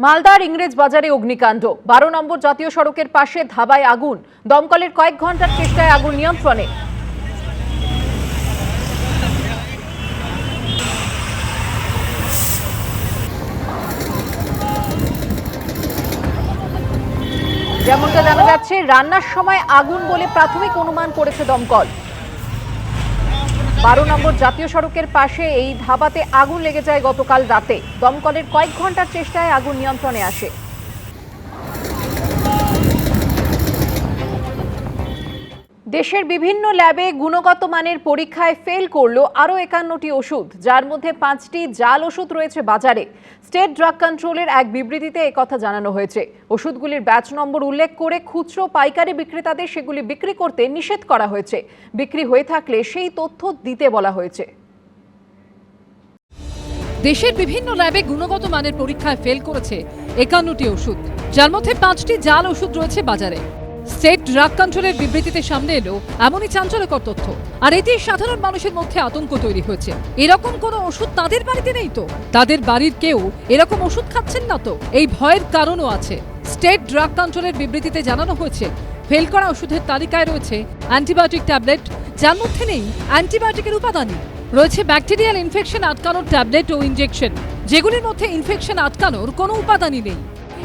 মালদার ইংরেজ বাজারে অগ্নিকাণ্ড। 12 নম্বর জাতীয় সড়কের পাশে ধাবায় আগুন। দমকলের কয়েক ঘন্টার চেষ্টায় আগুন নিয়ন্ত্রণে। যেমনটা জানা যাচ্ছে, রান্নার সময় আগুন বলে প্রাথমিক অনুমান করেছে দমকল। 12 নম্বর জাতীয় সড়কের পাশে এই ধাবাতে আগুন লেগে যায় গতকাল রাতে। দমকলের কয়েক ঘন্টার চেষ্টায় আগুন নিয়ন্ত্রণে আসে। দেশের বিভিন্ন ল্যাবে গুণগত মানের পরীক্ষায় ফেল করলো আরও 51টি ওষুধ, যার মধ্যে 5টি জাল ওষুধ রয়েছে বাজারে। স্টেট ড্রাগ কন্ট্রোলের এক বিবৃতিতে একথা জানানো হয়েছে। ওষুধগুলির ব্যাচ নম্বর উল্লেখ করে খুচরো পাইকারি বিক্রেতাদের সেগুলি বিক্রি করতে নিষেধ করা হয়েছে। বিক্রি হয়ে থাকলে সেই তথ্য দিতে বলা হয়েছে। দেশের বিভিন্ন ল্যাবে গুণগত মানের পরীক্ষায় ফেল করেছে 51টি ওষুধ, যার মধ্যে 5টি জাল ওষুধ রয়েছে বাজারে। স্টেট ড্রাগ কন্ট্রোলের বিবৃতিতে সামনে এলো এমনই চাঞ্চল্যকর তথ্য, আর এতে সাধারণ মানুষের মধ্যে আতঙ্ক তৈরি হয়েছে। এরকম কোনো ওষুধ তাদের বাড়িতে নেই তো, তাদের বাড়ির কেউ এরকম ওষুধ খাচ্ছেন না তো, এই ভয়ের কারণও আছে। স্টেট ড্রাগ কন্ট্রোলের বিবৃতিতে জানানো হয়েছে, ফেল করা ওষুধের তালিকায় রয়েছে অ্যান্টিবায়োটিক ট্যাবলেট, যার মধ্যে নেই অ্যান্টিবায়োটিকের উপাদানই। রয়েছে ব্যাকটেরিয়াল ইনফেকশন আটকানোর ট্যাবলেট ও ইনজেকশন, যেগুলির মধ্যে ইনফেকশন আটকানোর কোনো উপাদানই নেই।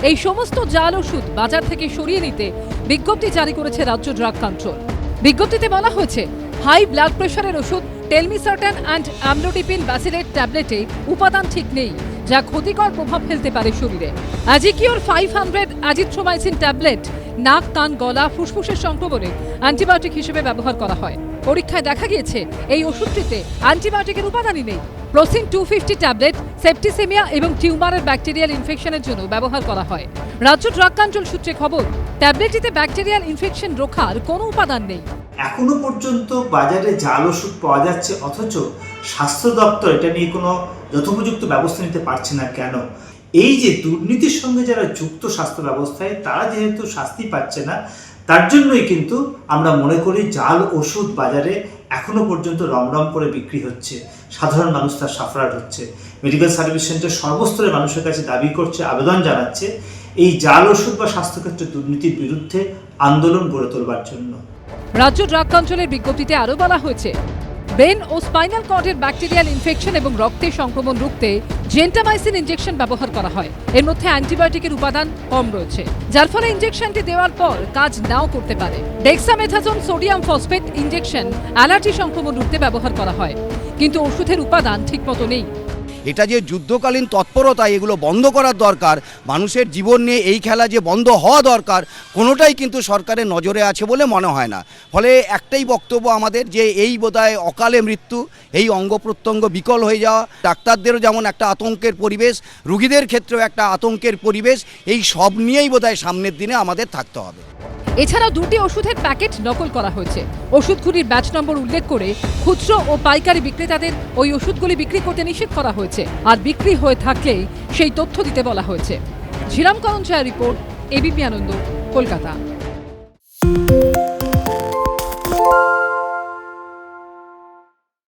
এই সমস্ত জাল ওষুধ বাজার থেকে সরিয়ে নিতে বিজ্ঞপ্তি জারি করেছে রাজ্য ড্রাগ কন্ট্রোল। বিজ্ঞপ্তিতে বলা হয়েছে, হাই ব্লাড প্রেশারের ওষুধ টেলমিসার্টান অ্যান্ড অ্যামলোডিপিন ব্যাসিলেট ট্যাবলেটে উপাদান ঠিক নেই, যা ক্ষতিকর প্রভাব ফেলতে পারে শরীরে। অ্যাজিকিওর 500 অ্যাজিথ্রোমাইসিন ট্যাবলেট নাক, কান, গলা, ফুসফুসের সংক্রমণে অ্যান্টিবায়োটিক হিসেবে ব্যবহার করা হয়। পরীক্ষায় দেখা গিয়েছে এই ওষুধটিতে অ্যান্টিবায়োটিকের উপাদানই নেই। প্রোসিন 250 ট্যাবলেট সেপ্টিসেমিয়া এবং টিউমারের ব্যাকটেরিয়াল ইনফেকশনের জন্য ব্যবহার করা হয়। রাজ্য ড্রাগ কন্ট্রোল সূত্রে খবর, ট্যাবলেটটিতে ব্যাকটেরিয়াল ইনফেকশন রোখার কোনো উপাদান নেই। এখনো পর্যন্ত বাজারে জাল ওষুধ পাওয়া যাচ্ছে, অথচ স্বাস্থ্য দপ্তর এটা নিয়ে কোনো যথোপযুক্ত ব্যবস্থা নিতে পারছে না কেন? এই যে দুর্নীতির সঙ্গে যারা যুক্ত স্বাস্থ্য ব্যবস্থায়, তারা যেহেতু শাস্তি পাচ্ছে না, তার জন্যই কিন্তু আমরা মনে করি জাল ওষুধ বাজারে এখনো পর্যন্ত রমরম করে বিক্রি হচ্ছে, সাধারণ মানুষ তার সাফারার হচ্ছে। মেডিকেল সার্ভিস সেন্টার সর্বস্তরের মানুষের কাছে দাবি করছে, আবেদন জানাচ্ছে এই জাল ওষুধ বা স্বাস্থ্যক্ষেত্রে দুর্নীতির বিরুদ্ধে আন্দোলন গড়ে তোলবার জন্য। রাজ্য ড্রাগ কন্ট্রোলের বিজ্ঞপ্তিতে আরও বলা হয়েছে, ব্রেন ও স্পাইনাল কর্ডের ব্যাকটেরিয়াল ইনফেকশন এবং রক্তের সংক্রমণ রুখতে জেন্টামাইসিন ইনজেকশন ব্যবহার করা হয়। এর মধ্যে অ্যান্টিবায়োটিকের উপাদান কম রয়েছে, যার ফলে ইনজেকশনটি দেওয়ার পর কাজ নাও করতে পারে। ডেক্সামেথাজোন সোডিয়াম ফসফেট ইনজেকশন অ্যালার্জি সংক্রমণ রুখতে ব্যবহার করা হয়, কিন্তু ওষুধের উপাদান ঠিকমতো নেই। এটা যে যুদ্ধকালীন তৎপরতা, এগুলো বন্ধ করার দরকার। মানুষের জীবন নিয়ে এই খেলা যে বন্ধ হওয়া দরকার, কোনোটাই কিন্তু সরকারের নজরে আছে বলে মনে হয় না। ফলে একটাই বক্তব্য আমাদের, যে এই বোধহয় অকালে মৃত্যু, এই অঙ্গ প্রত্যঙ্গ বিকল হয়ে যাওয়া, ডাক্তারদেরও যেমন একটা আতঙ্কের পরিবেশ, রুগীদের ক্ষেত্রেও একটা আতঙ্কের পরিবেশ, এই সব নিয়েই বোধহয় সামনের দিনে আমাদের থাকতে হবে। এছাড়াও 2টি ওষুধের প্যাকেট নকল করা হয়েছে। ওষুধগুলির ব্যাচ নম্বর উল্লেখ করে খুচরো ও পাইকারি বিক্রেতাদের ওই ওষুধগুলি বিক্রি করতে নিষেধ করা হয়েছে, আর বিক্রি হয়ে থাকলে সেই তথ্য দিতে বলা হয়েছে। ঝিরাম করঞ্চায় রিপোর্ট, এবিপি আনন্দ, কলকাতা।